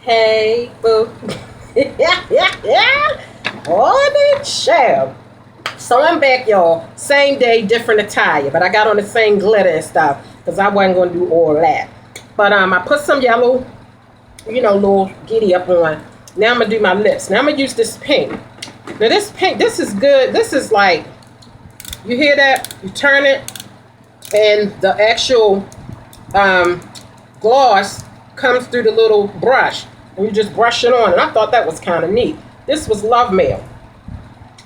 Hey, boo. Oh, the child. So I'm back, y'all. Same day, different attire. But I got on the same glitter and stuff. Because I wasn't going to do all that. But I put some yellow, little giddy up on. Now I'm going to do my lips. Now I'm going to use this pink. Now this pink, this is good. This is like, you hear that? You turn it. And the actual gloss comes through the little brush. And you just brush it on. And I thought that was kind of neat. This was Love Mail.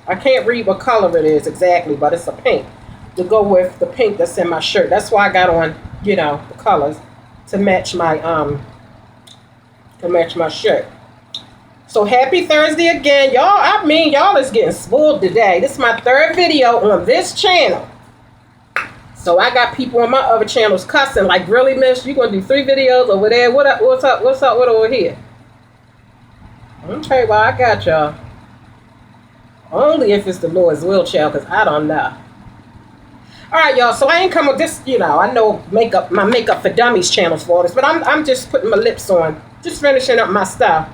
I can't read what color it is exactly, but it's a pink to go with the pink that's in my shirt. That's why I got on, the colors to match my shirt. So happy Thursday again, y'all. Y'all is getting spoiled today. This is my third video on this channel. So I got people on my other channels cussing like, really, miss? You gonna do 3 videos over there? What up? What's up? What's up with over here? Okay, well, I got y'all. Only if it's the Lord's will, child, because I don't know. All right, y'all. So I ain't come with this, I know my Makeup for Dummies channel's for this, but I'm just putting my lips on, just finishing up my stuff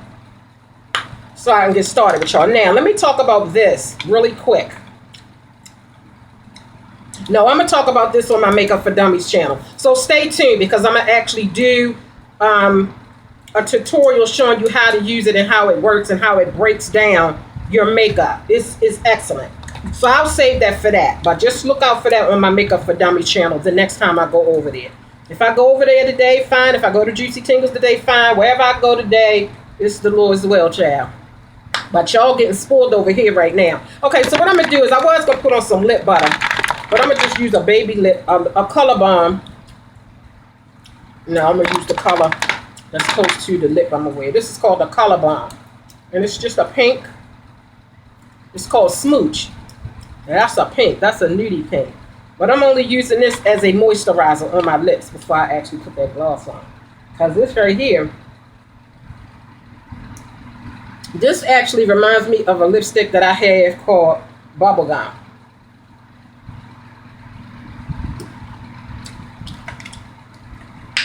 so I can get started with y'all. Now, let me talk about this really quick. No, I'm going to talk about this on my Makeup for Dummies channel. So stay tuned because I'm going to actually do a tutorial showing you how to use it and how it works and how it breaks down your makeup. It's excellent. So I'll save that for that. But just look out for that on my Makeup for Dummies channel the next time I go over there. If I go over there today, fine. If I go to Juicy Tingles today, fine. Wherever I go today, it's the Lord's will, child. But y'all getting spoiled over here right now. Okay, so what I'm going to do is I was going to put on some lip butter. But I'm going to just use a baby lip, a color balm. No, I'm going to use the color that's close to the lip I'm going to wear. This is called a color balm. And it's just a pink. It's called Smooch. And that's a pink. That's a nudie pink. But I'm only using this as a moisturizer on my lips before I actually put that gloss on. Because this right here, this actually reminds me of a lipstick that I have called Bubblegum.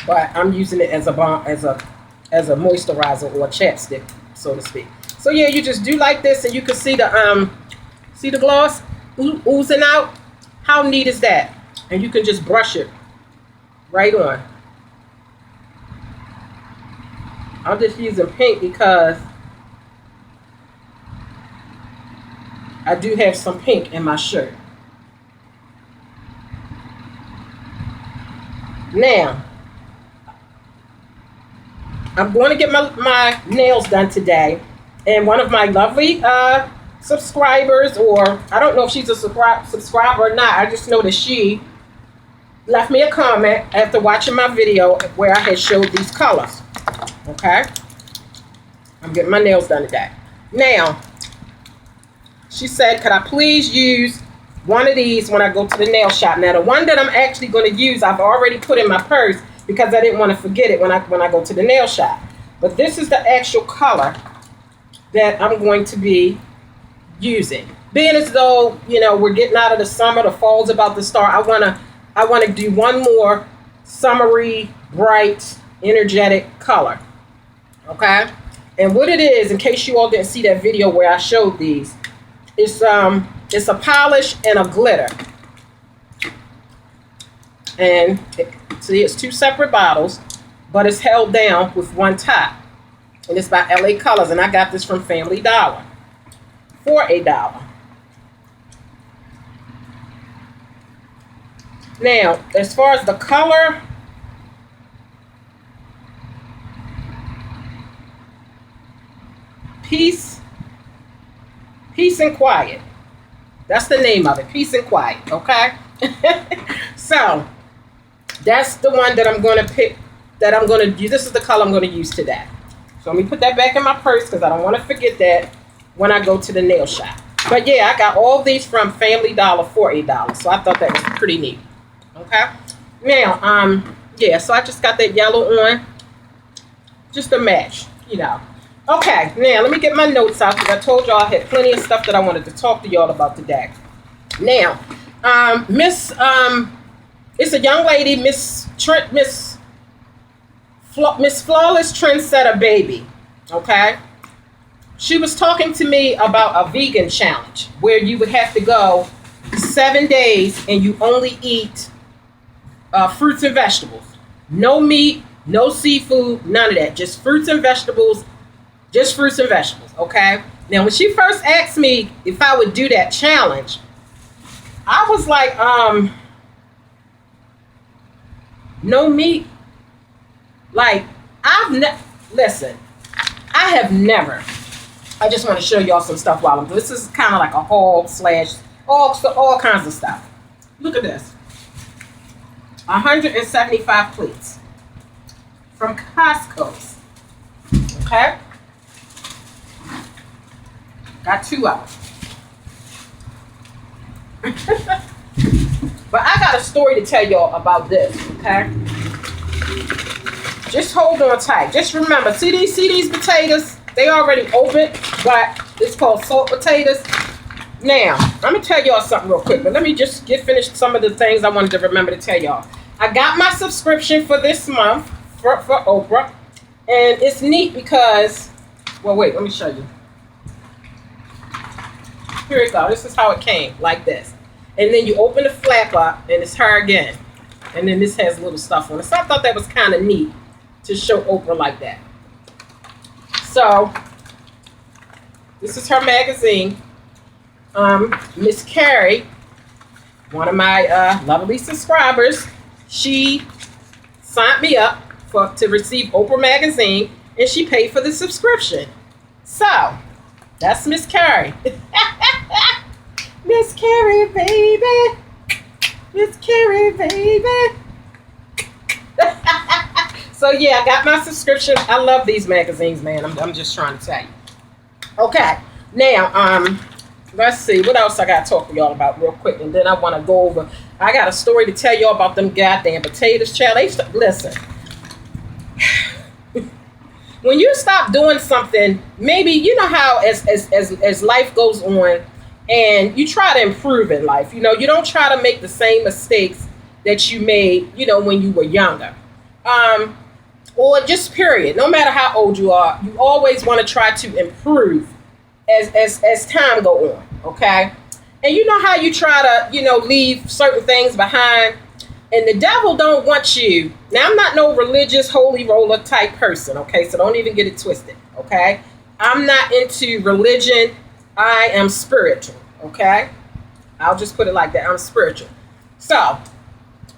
But I'm using it as a balm, as a moisturizer or a chapstick, so to speak. So yeah, you just do like this, and you can see the gloss oozing out. How neat is that? And you can just brush it right on. I'm just using pink because I do have some pink in my shirt. Now, I'm going to get my nails done today. And one of my lovely subscribers, or I don't know if she's a subscriber or not. I just know that she left me a comment after watching my video where I had showed these colors. Okay? I'm getting my nails done today. Now, she said, could I please use one of these when I go to the nail shop? Now, the one that I'm actually going to use, I've already put in my purse because I didn't want to forget it when I go to the nail shop. But this is the actual color that I'm going to be using. Being as though, we're getting out of the summer, the fall's about to start, I want to do one more summery, bright, energetic color. Okay? And what it is, in case you all didn't see that video where I showed these, it's a polish and a glitter. And see, it's 2 separate bottles, but it's held down with one top. And it's by LA Colors, and I got this from Family Dollar for $1. Now, as far as the color, Peace and Quiet. That's the name of it, Peace and Quiet, okay? So, that's the one that I'm going to pick, that I'm going to use. This is the color I'm going to use today. So let me put that back in my purse because I don't want to forget that when I go to the nail shop. But yeah, I got all these from Family Dollar for $8. So I thought that was pretty neat. Okay. Now, yeah, so I just got that yellow on. Just a match, Okay, now let me get my notes out because I told y'all I had plenty of stuff that I wanted to talk to y'all about today. Now, it's a young lady, Miss Flawless Trendsetter Baby. Okay. She was talking to me about a vegan challenge where you would have to go 7 days and you only eat fruits and vegetables. No meat, no seafood, none of that. Just fruits and vegetables. Just fruits and vegetables. Okay. Now, when she first asked me if I would do that challenge, I was like, no meat. Like, listen, I have never. I just want to show y'all some stuff while I'm. This is kind of like a haul slash all kinds of stuff. Look at this. 175 plates from Costco's. Okay. Got 2 of them. But I got a story to tell y'all about this, okay? Just hold on tight. Just remember, see these potatoes? They already open, but it's called salt potatoes. Now, I'm going to tell y'all something real quick, but let me just get finished some of the things I wanted to remember to tell y'all. I got my subscription for this month for Oprah, and it's neat because, well, wait, let me show you. Here we go. This is how it came, like this. And then you open the flap up, and it's her again. And then this has little stuff on it. So I thought that was kind of neat to show Oprah like that. So, this is her magazine. Miss Carrie, one of my lovely subscribers, she signed me up to receive Oprah magazine, and she paid for the subscription. So, that's Miss Carrie. Miss Carrie, baby. Miss Carrie, baby. So yeah, I got my subscription. I love these magazines, man. I'm just trying to tell you. Okay, now let's see what else I got to talk to y'all about real quick, and then I want to go over. I got a story to tell y'all about them goddamn potatoes, child. Listen. When you stop doing something, maybe you know how as life goes on, and you try to improve in life. You know, you don't try to make the same mistakes that you made, you know, when you were younger. Or just period. No matter how old you are, you always want to try to improve as time go on. Okay. And you know how you try to, you know, leave certain things behind. And the devil don't want you. Now, I'm not no religious holy roller type person. Okay. So don't even get it twisted. Okay. I'm not into religion. I am spiritual. Okay. I'll just put it like that. I'm spiritual. So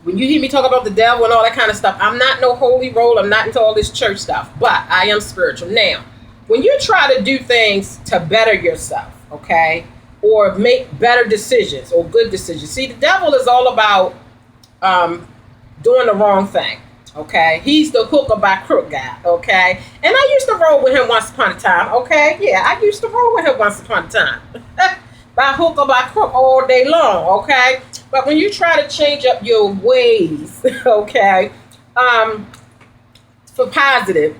when you hear me talk about the devil and all that kind of stuff, I'm not no holy roll. I'm not into all this church stuff, but I am spiritual. Now, when you try to do things to better yourself, okay, or make better decisions or good decisions. See, the devil is all about doing the wrong thing, okay? He's the hooker by crook guy, okay? And I used to roll with him once upon a time, okay? Yeah, I used to roll with him once upon a time. By hook or by crook all day long, okay? But when you try to change up your ways, okay, for positive,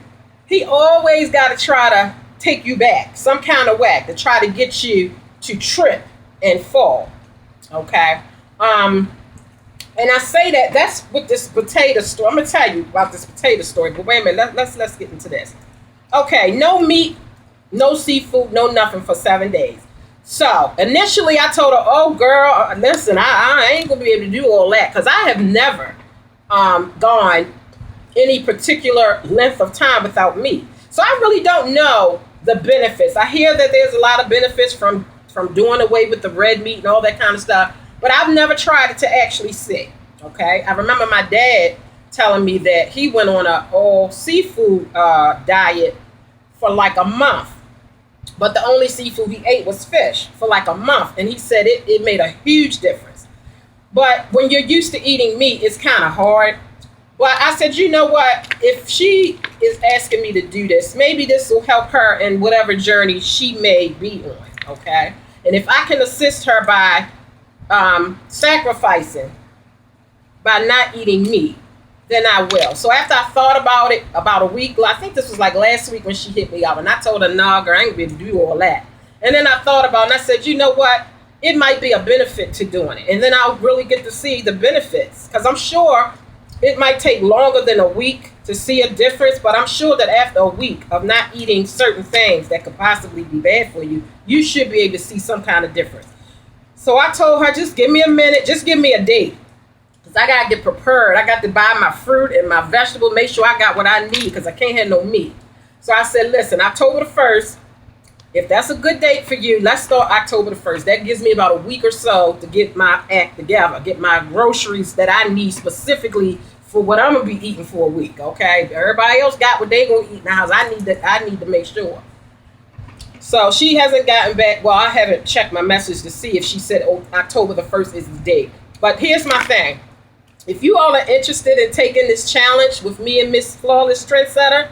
he always got to try to take you back some kind of way to try to get you to trip and fall, okay? And I say that's with this potato story. I'm going to tell you about this potato story, but wait a minute, let's get into this. Okay, no meat, no seafood, no nothing for 7 days. So initially I told her, oh girl, listen, I ain't gonna be able to do all that because I have never gone any particular length of time without meat. So I really don't know the benefits. I hear that there's a lot of benefits from doing away with the red meat and all that kind of stuff, but I've never tried it to actually see. Okay, I remember my dad telling me that he went on a all seafood diet for like a month. But the only seafood he ate was fish for like a month. And he said it made a huge difference. But when you're used to eating meat, it's kind of hard. But I said, you know what? If she is asking me to do this, maybe this will help her in whatever journey she may be on. Okay. And if I can assist her by sacrificing, by not eating meat, then I will. So after I thought about it about a week, I think this was like last week when she hit me up, and I told her, nah, girl, I ain't gonna be able to do all that. And then I thought about it, and I said, you know what? It might be a benefit to doing it. And then I'll really get to see the benefits, because I'm sure it might take longer than a week to see a difference, but I'm sure that after a week of not eating certain things that could possibly be bad for you, you should be able to see some kind of difference. So I told her, just give me a minute, just give me a date. Because I got to get prepared. I got to buy my fruit and my vegetable, make sure I got what I need because I can't have no meat. So I said, listen, October the 1st, if that's a good date for you, let's start October the 1st. That gives me about a week or so to get my act together, get my groceries that I need specifically for what I'm going to be eating for a week, okay? Everybody else got what they going to eat in the house. I need to make sure. So she hasn't gotten back. Well, I haven't checked my message to see if she said October the 1st is the date. But here's my thing. If you all are interested in taking this challenge with me and Miss Flawless Trendsetter,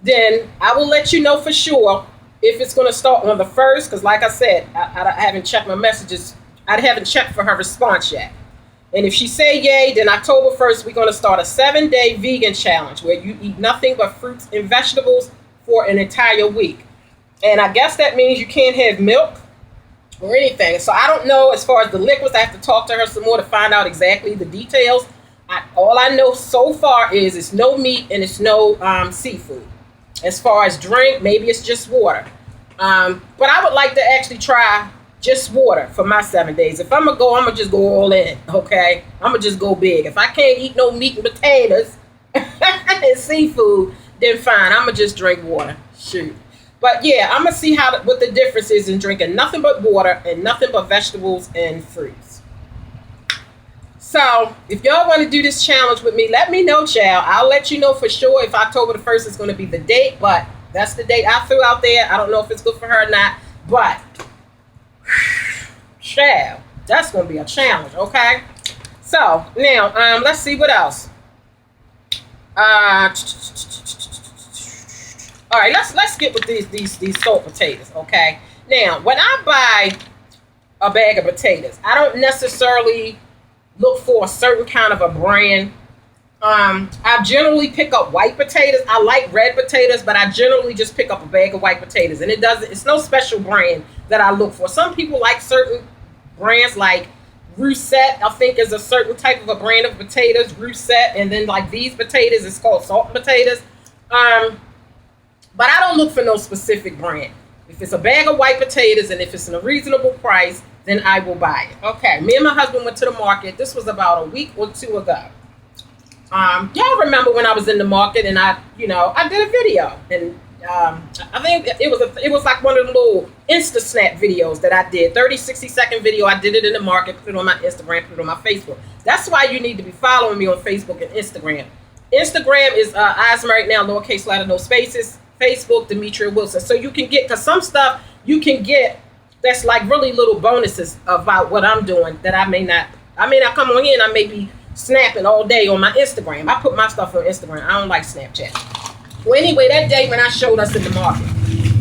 then I will let you know for sure if it's going to start on the 1st. Because like I said, I haven't checked my messages. I haven't checked for her response yet. And if she say yay, then October 1st, we're going to start a 7-day vegan challenge where you eat nothing but fruits and vegetables for an entire week. And I guess that means you can't have milk or anything. So I don't know as far as the liquids. I have to talk to her some more to find out exactly the details. All I know so far is it's no meat and it's no seafood. As far as drink, maybe it's just water. But I would like to actually try just water for my 7 days. If I'm going to go, I'm going to just go all in, okay? I'm going to just go big. If I can't eat no meat and potatoes and seafood, then fine. I'm going to just drink water. Shoot. But yeah, I'm going to see what the difference is in drinking nothing but water and nothing but vegetables and fruits. So if y'all want to do this challenge with me, let me know, child. I'll let you know for sure if October the 1st is going to be the date. But that's the date I threw out there. I don't know if it's good for her or not. But, child, that's going to be a challenge, okay? So now, let's see what else. All right, let's get with these salt potatoes, okay? Now, when I buy a bag of potatoes, I don't necessarily look for a certain kind of a brand. I generally pick up white potatoes. I like red potatoes, but I generally just pick up a bag of white potatoes, and it's no special brand that I look for. Some people like certain brands, like Russet, I think is a certain type of a brand of potatoes, Russet, and then like these potatoes, it's called salt potatoes. But I don't look for no specific brand. If it's a bag of white potatoes and if it's in a reasonable price, then I will buy it. Okay, me and my husband went to the market. This was about a week or two ago. Y'all remember when I was in the market and I did a video, and I think it was like one of the little Insta Snap videos that I did, 30-60-second video. I did it in the market, put it on my Instagram, put it on my Facebook. That's why you need to be following me on Facebook and Instagram. Instagram is EyesMarriedNow, lowercase letter, no spaces. Facebook, Demetria Wilson. So you can get, because some stuff you can get that's like really little bonuses about what I'm doing that I may not come on here and I may be snapping all day on my Instagram. I put my stuff on Instagram. I don't like Snapchat. Well, anyway, that day when I showed us in the market,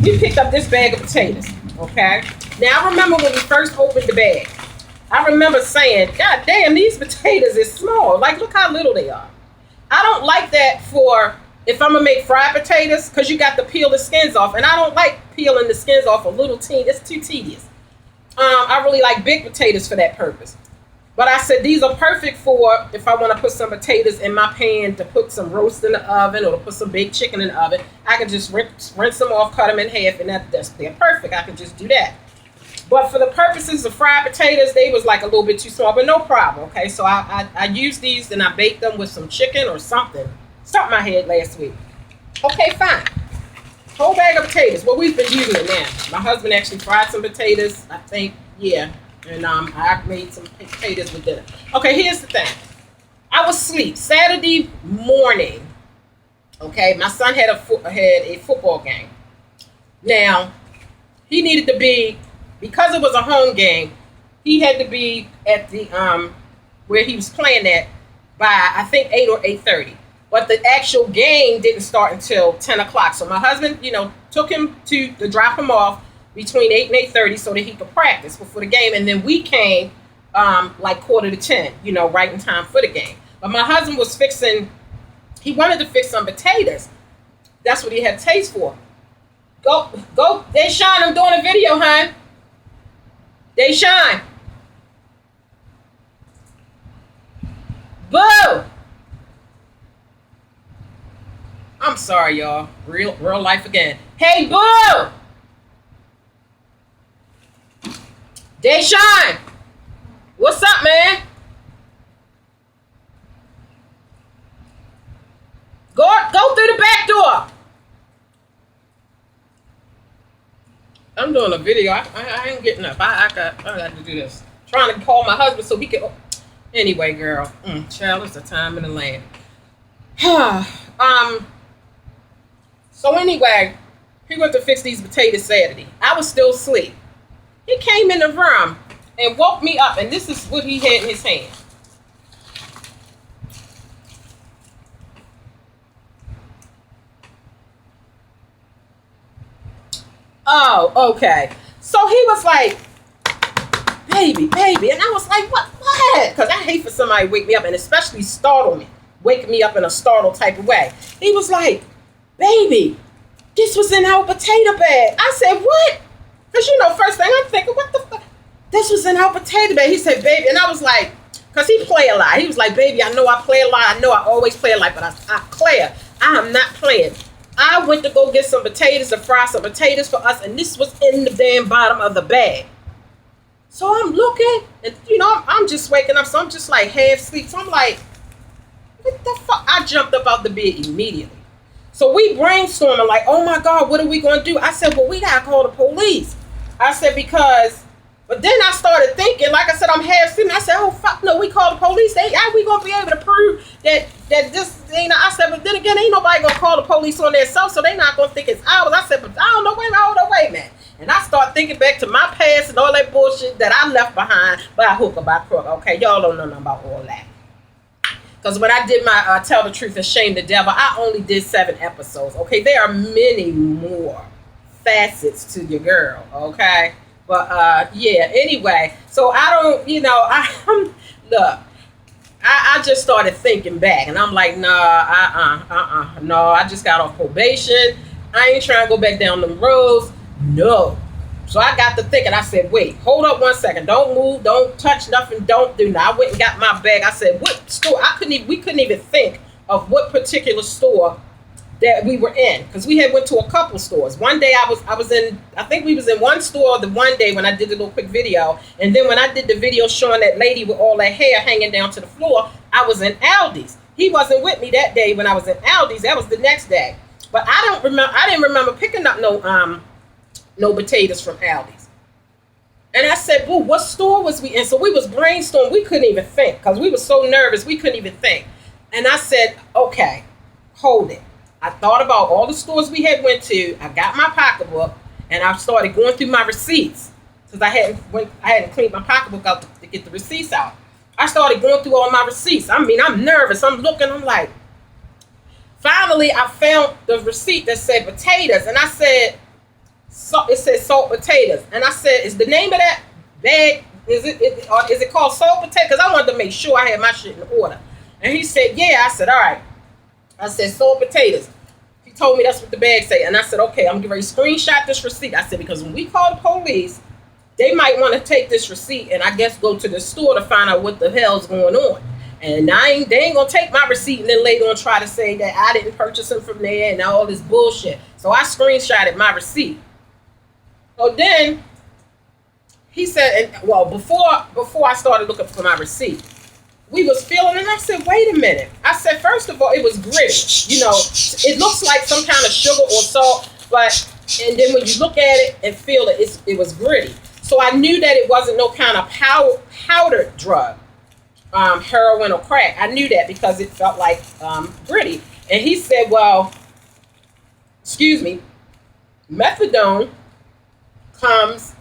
we picked up this bag of potatoes, okay? Now, I remember when we first opened the bag, I remember saying, God damn, these potatoes is small. Like, look how little they are. I don't like that for if I'm going to make fried potatoes, because you got to peel the skins off. And I don't like peeling the skins off a little teeny. It's too tedious. I really like big potatoes for that purpose. But I said these are perfect for if I want to put some potatoes in my pan to put some roast in the oven or to put some baked chicken in the oven. I can just rinse them off, cut them in half, and they're perfect. I can just do that. But for the purposes of fried potatoes, they was like a little bit too small, but no problem. Okay, so I used these and I baked them with some chicken or something. Stuck my head last week. Okay, fine. Whole bag of potatoes. Well, we've been using it now. My husband actually fried some potatoes, I think, yeah. And I made some potatoes with dinner. Okay, here's the thing. I was asleep Saturday morning. Okay, my son had a football game. Now, he needed to be, because it was a home game, he had to be at the where he was playing at by I think 8 or 8:30. But the actual game didn't start until 10 o'clock. So my husband, took him to drop him off between 8 and 8:30 so that he could practice before the game. And then we came like 9:45, right in time for the game. But my husband was he wanted to fix some potatoes. That's what he had taste for. Go, Deshaun, I'm doing a video, hon. Deshaun. Boo! I'm sorry, y'all. Real life again. Hey, boo! Deshaun! What's up, man? Go through the back door. I'm doing a video. I ain't getting up. I got to do this. Trying to call my husband so he can. Anyway, girl. Child, it's a time in the land. So anyway, he went to fix these potatoes Saturday. I was still asleep. He came in the room and woke me up, and this is what he had in his hand. Oh, okay. So he was like, baby. And I was like, what? Because I hate for somebody to wake me up and especially startle me. Wake me up in a startled type of way. He was like, baby, this was in our potato bag. I said, what? Because, first thing I'm thinking, what the fuck? This was in our potato bag. He said, baby. And I was like, because he play a lot. He was like, baby, I know I play a lot. I know I always play a lot, but I am not playing. I went to go get some potatoes to fry some potatoes for us, and this was in the damn bottom of the bag. So I'm looking, and I'm just waking up, so I'm just like half asleep. So I'm like, what the fuck? I jumped up out the bed immediately. So we brainstorming like, oh my God, what are we going to do? I said, well, we got to call the police. I said, but then I started thinking, like I said, I'm half asleep. I said, oh fuck no, we call the police. How we going to be able to prove that this, I said, but then again, ain't nobody going to call the police on their self, so they not going to think it's ours. I said, but I don't know, wait a minute. And I start thinking back to my past and all that bullshit that I left behind by hook or by crook. Okay, y'all don't know nothing about all that. Because when I did my Tell the Truth and Shame the Devil, I only did 7 episodes. Okay, there are many more facets to your girl. Okay, but yeah. Anyway, so I don't, look. I just started thinking back, and I'm like, nah, no. I just got off probation. I ain't trying to go back down them roads. No. So I got to thinking. I said, wait, hold up 1 second. Don't move. Don't touch nothing. Don't do nothing. I went and got my bag. I said, what store? We couldn't even think of what particular store that we were in, because we had went to a couple stores. One day I think we was in one store the one day when I did the little quick video, and then when I did the video showing that lady with all that hair hanging down to the floor, I was in Aldi's. He wasn't with me that day when I was in Aldi's. That was the next day. But I didn't remember picking up no potatoes from Aldi's. And I said, boo, what store was we in? So we was brainstorming. We couldn't even think because we were so nervous. We couldn't even think. And I said, okay, hold it. I thought about all the stores we had went to. I got my pocketbook and I started going through my receipts because I hadn't cleaned my pocketbook out to get the receipts out. I started going through all my receipts. I mean, I'm nervous. I'm looking. I'm like, finally, I found the receipt that said potatoes, and I said, it said salt potatoes, and I said, is the name of that bag? Is it called salt potatoes? Because I wanted to make sure I had my shit in order. And he said, yeah. I said, all right. I said, salt potatoes. He told me that's what the bag said. And I said, okay, I'm getting ready to screenshot this receipt. I said, because when we call the police, they might want to take this receipt and I guess go to the store to find out what the hell's going on. And they ain't going to take my receipt and then later on try to say that I didn't purchase them from there and all this bullshit. So I screenshotted my receipt. So then he said, well, before I started looking for my receipt, we was feeling, and I said, wait a minute. I said, first of all, it was gritty. It looks like some kind of sugar or salt, and then when you look at it and feel it, it was gritty. So I knew that it wasn't no kind of powdered drug, heroin or crack. I knew that because it felt like gritty. And he said, well, excuse me, methadone comes,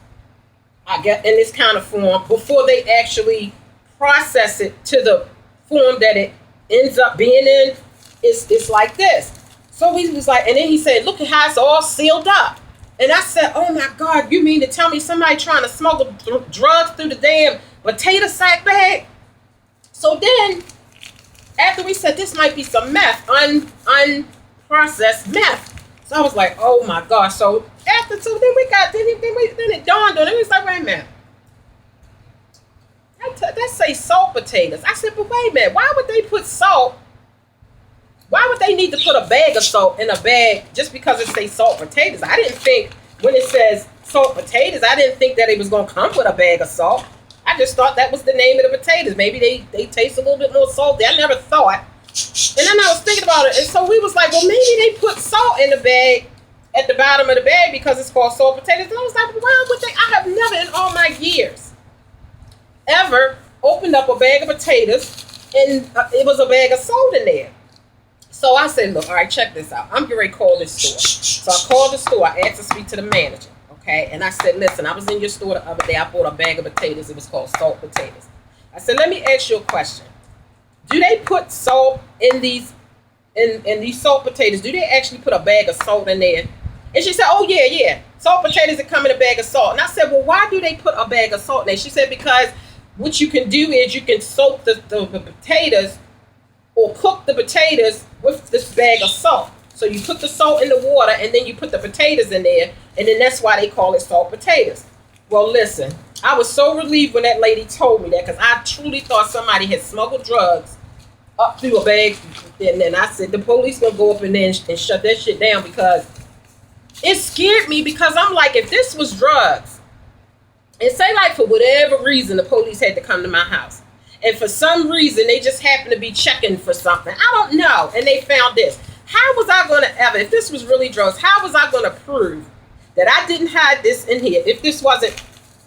I guess, in this kind of form before they actually process it to the form that it ends up being in. It's like this. So he was like, and then he said, look at how it's all sealed up. And I said, oh my God, you mean to tell me somebody trying to smuggle drugs through the damn potato sack bag? So then, after we said this might be some meth, unprocessed meth. So I was like, oh my God. So after then it dawned on him. He was like, wait a minute. That say salt potatoes. I said, but wait a minute. Why would they put salt Why would they need to put a bag of salt in a bag just because it says salt potatoes? I didn't think when it says salt potatoes, I didn't think that it was going to come with a bag of salt. I just thought that was the name of the potatoes. Maybe they taste a little bit more salty. I never thought. And then I was thinking about it. And so we was like, well, maybe they put salt in the bag at the bottom of the bag because it's called salt potatoes. And I was like, well, why would they? I have never in all my years ever opened up a bag of potatoes and it was a bag of salt in there. So I said, look, all right, check this out. I'm getting ready to call this store. So I called the store. I asked to speak to the manager. Okay. And I said, listen, I was in your store the other day. I bought a bag of potatoes. It was called salt potatoes. I said, let me ask you a question. Do they put salt in these salt potatoes? Do they actually put a bag of salt in there? And she said, oh, yeah. Salt potatoes that come in a bag of salt. And I said, well, why do they put a bag of salt in there? She said, because what you can do is you can soak the potatoes or cook the potatoes with this bag of salt. So you put the salt in the water and then you put the potatoes in there. And then that's why they call it salt potatoes. Well, listen, I was so relieved when that lady told me that because I truly thought somebody had smuggled drugs up through a bag. And then I said, the police going to go up in there and shut that shit down because it scared me because I'm like, if this was drugs, and say like for whatever reason the police had to come to my house. And for some reason, they just happened to be checking for something. I don't know. And they found this. How was I going to ever, if this was really drugs, how was I going to prove that I didn't hide this in here if this wasn't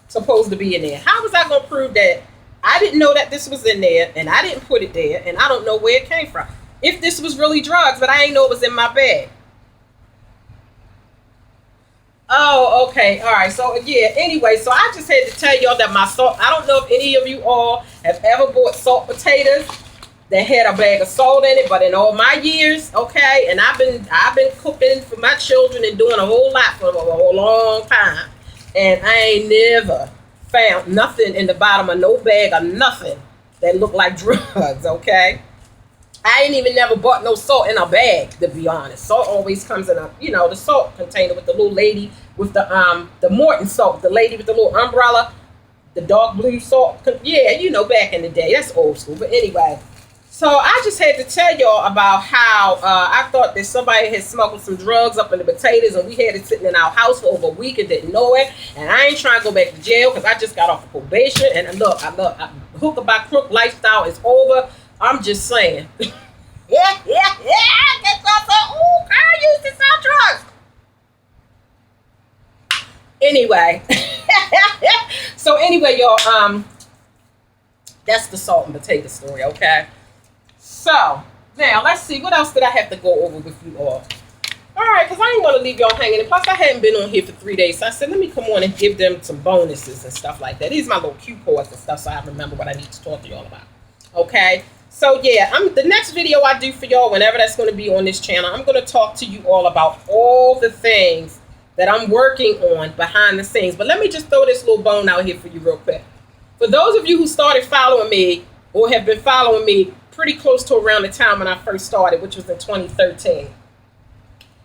supposed to be in there? How was I going to prove that I didn't know that this was in there and I didn't put it there and I don't know where it came from? If this was really drugs, but I ain't know it was in my bag. Oh, okay. All right. So, yeah, anyway, so I just had to tell y'all that my salt, I don't know if any of you all have ever bought salt potatoes that had a bag of salt in it, but in all my years, okay, and I've been cooking for my children and doing a whole lot for a whole long time, and I ain't never found nothing in the bottom of no bag or nothing that looked like drugs, okay? I ain't even never bought no salt in a bag, to be honest. Salt always comes in a, the salt container with the little lady with the Morton salt, the lady with the little umbrella, the dark blue salt. Yeah, back in the day. That's old school. But anyway, so I just had to tell y'all about how I thought that somebody had smuggled some drugs up in the potatoes and we had it sitting in our house for over a week and didn't know it. And I ain't trying to go back to jail because I just got off of probation. And look, hooker by crook lifestyle is over. I'm just saying. Yeah. That's also, ooh, girl used to sell drugs. Anyway. So anyway, y'all, that's the salt and potato story, okay? So, now, let's see. What else did I have to go over with you all? All right, because I didn't want to leave y'all hanging. And plus, I hadn't been on here for 3 days. So I said, let me come on and give them some bonuses and stuff like that. These are my little coupons and stuff so I remember what I need to talk to y'all about. Okay? So, yeah, the next video I do for y'all, whenever that's going to be on this channel, I'm going to talk to you all about all the things that I'm working on behind the scenes. But let me just throw this little bone out here for you real quick. For those of you who started following me or have been following me pretty close to around the time when I first started, which was in 2013.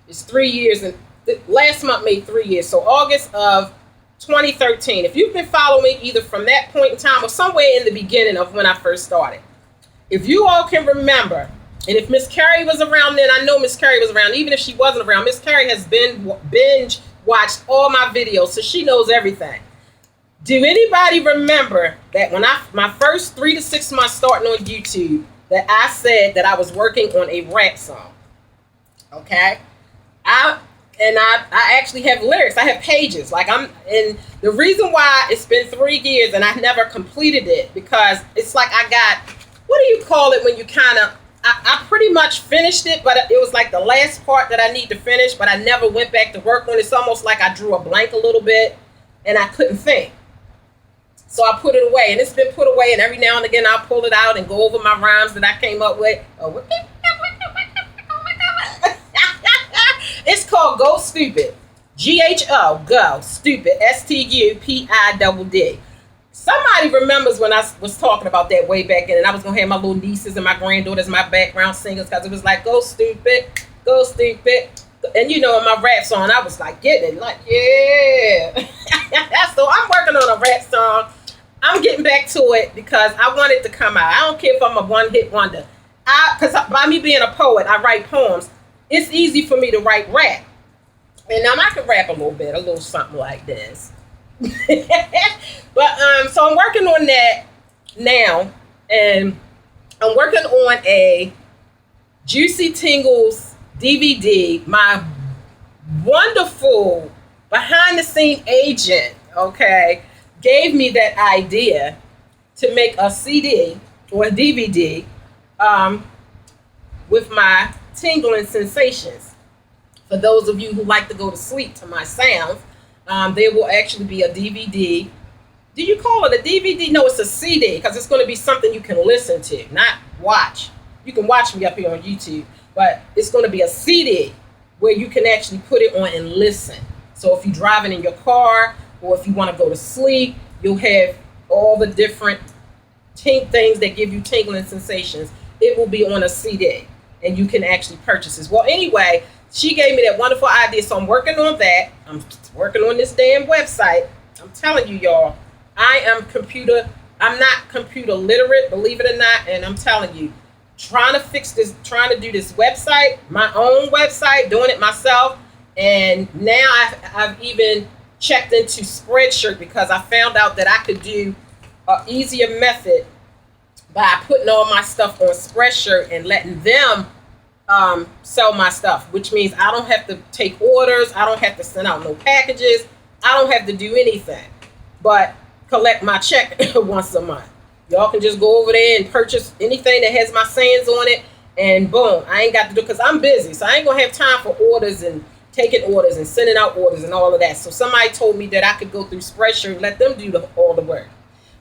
It's 3 years, and last month made 3 years. So August of 2013. If you've been following me either from that point in time or somewhere in the beginning of when I first started, if you all can remember, and if Miss Carrie was around then, I know Miss Carrie was around. Even if she wasn't around, Miss Carrie has binge watched all my videos, so she knows everything. Do anybody remember that when my first 3 to 6 months starting on YouTube, that I said that I was working on a rap song? Okay, I actually have lyrics. I have pages. And the reason why it's been 3 years and I never completed it because it's like I got, what do you call it when you kind of, I pretty much finished it, but it was like the last part that I need to finish, but I never went back to work on it. It's almost like I drew a blank a little bit and I couldn't think. So I put it away, and it's been put away, and every now and again I'll pull it out and go over my rhymes that I came up with. It's called Go Stupid. GHO, Go Stupid, STUPIDD. Somebody remembers when I was talking about that way back in, and I was going to have my little nieces and my granddaughters, my background singers, because it was like, go stupid, go stupid. And in my rap song, I was like getting it, like, yeah. So I'm working on a rap song. I'm getting back to it because I want it to come out. I don't care if I'm a one-hit wonder. Because by me being a poet, I write poems. It's easy for me to write rap. And now I can rap a little something like this. But so I'm working on that now, and I'm working on a Juicy Tingles DVD. My wonderful behind the scene agent, okay, gave me that idea to make a CD or a DVD with my tingling sensations. For those of you who like to go to sleep to my sounds, there will actually be a DVD. Do you call it a DVD? No, it's a CD, because it's going to be something you can listen to, not watch. You can watch me up here on YouTube, but it's going to be a CD where you can actually put it on and listen. So if you're driving in your car, or if you want to go to sleep, you'll have all the different things that give you tingling sensations. It will be on a CD, and you can actually purchase this. Well, anyway, she gave me that wonderful idea, so I'm working on that. I'm working on this damn website. I'm telling you, y'all, I'm not computer literate, believe it or not, and I'm telling you, trying to do this website, my own website, doing it myself, and now I've even checked into Spreadshirt, because I found out that I could do an easier method by putting all my stuff on Spreadshirt and letting them sell my stuff, which means I don't have to take orders, I don't have to send out no packages, I don't have to do anything but collect my check once a month. Y'all can just go over there and purchase anything that has my sayings on it, and boom, I ain't got to do, because I'm busy, so I ain't gonna have time for orders and taking orders and sending out orders and all of that. So somebody told me that I could go through Spreadshirt and let them do all the work.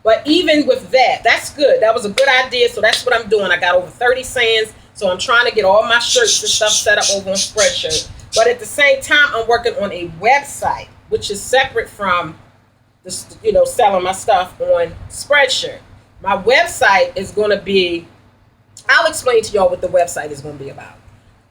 But even with that, that's good. That was a good idea. So that's what I'm doing. I got over 30 sayings. So I'm trying to get all my shirts and stuff set up over on Spreadshirt. But at the same time, I'm working on a website, which is separate from the, you know, selling my stuff on Spreadshirt. My website is going to be, I'll explain to y'all what the website is going to be about.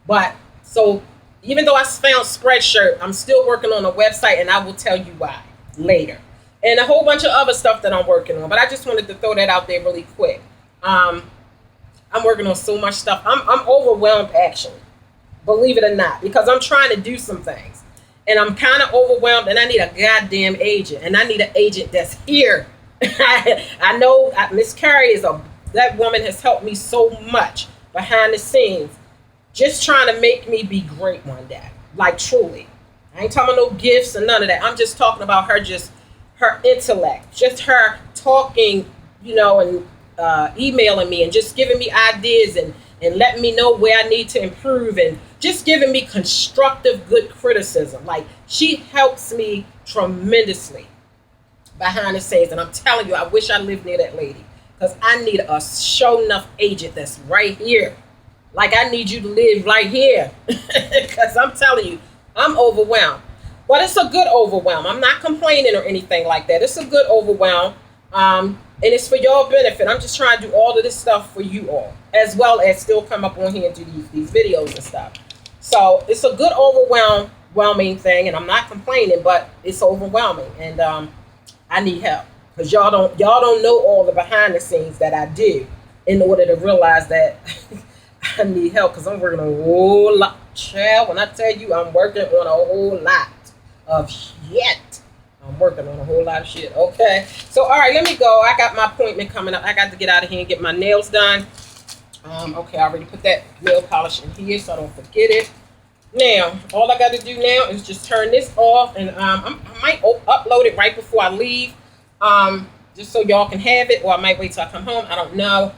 But so even though I found Spreadshirt, I'm still working on a website, and I will tell you why later. And a whole bunch of other stuff that I'm working on. But I just wanted to throw that out there really quick. I'm working on so much stuff. I'm overwhelmed, actually, believe it or not, because I'm trying to do some things. And I'm kind of overwhelmed, and I need a goddamn agent. And I need an agent that's here. I know Miss Carrie that woman has helped me so much behind the scenes, just trying to make me be great one day. Like, truly. I ain't talking about no gifts and none of that. I'm just talking about her intellect, just her talking, you know, and emailing me and just giving me ideas and letting me know where I need to improve, and just giving me constructive, good criticism. Like, she helps me tremendously behind the scenes. And I'm telling you, I wish I lived near that lady, because I need a show enough agent that's right here. Like, I need you to live right here, because I'm telling you, I'm overwhelmed. But it's a good overwhelm. I'm not complaining or anything like that. It's a good overwhelm. And it's for your benefit. I'm just trying to do all of this stuff for you all, as well as still come up on here and do these videos and stuff. So it's a good overwhelming thing, and I'm not complaining, but it's overwhelming, and I need help, because y'all don't know all the behind the scenes that I do in order to realize that I need help, because I'm working on a whole lot. Child, when I tell you I'm working on a whole lot of shit. I'm working on a whole lot of shit. Okay. So, all right, let me go. I got my appointment coming up. I got to get out of here and get my nails done. Okay, I already put that nail polish in here so I don't forget it. Now, all I got to do now is just turn this off, and I might upload it right before I leave, just so y'all can have it, or I might wait till I come home. I don't know.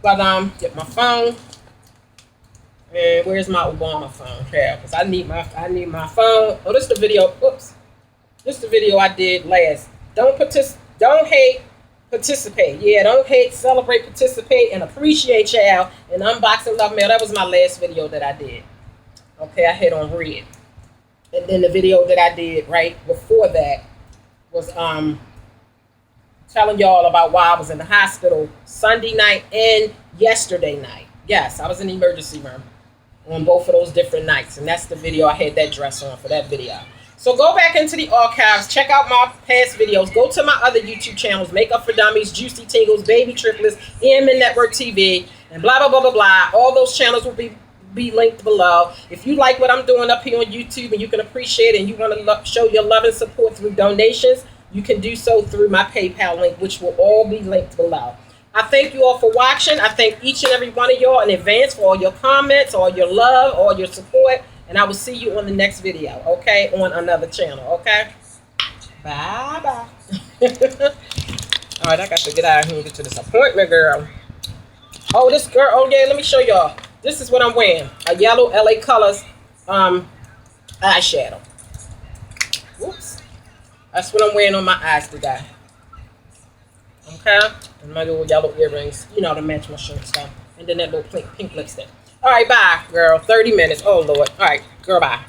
But get my phone. And where's my Obama phone? Yeah, because I need my phone. Oh, this is the video. Oops. This is the video I did last. Don't hate, participate. Yeah, don't hate, celebrate, participate, and appreciate y'all. And unboxing love mail. That was my last video that I did. Okay, I hit on red. And then the video that I did right before that was telling y'all about why I was in the hospital Sunday night and yesterday night. Yes, I was in the emergency room on both of those different nights. And that's the video. I had that dress on for that video. So go back into the archives, check out my past videos, go to my other YouTube channels, Makeup for Dummies, Juicy Tingles, Baby Triplets, EyesMarriedNetwork TV, and blah, blah, blah, blah, blah. All those channels will be linked below. If you like what I'm doing up here on YouTube and you can appreciate it and you want to show your love and support through donations, you can do so through my PayPal link, which will all be linked below. I thank you all for watching. I thank each and every one of y'all in advance for all your comments, all your love, all your support. And I will see you on the next video, okay? On another channel, okay? Bye-bye. All right, I got to get out of here and get to this appointment, girl. Oh, this girl, oh yeah, let me show y'all. This is what I'm wearing. A yellow LA Colors eyeshadow. Whoops. That's what I'm wearing on my eyes today. Okay? And my little yellow earrings, you know, to match my shirt stuff. And then that little pink lipstick. All right, bye, girl. 30 minutes. Oh, Lord. All right, girl, bye.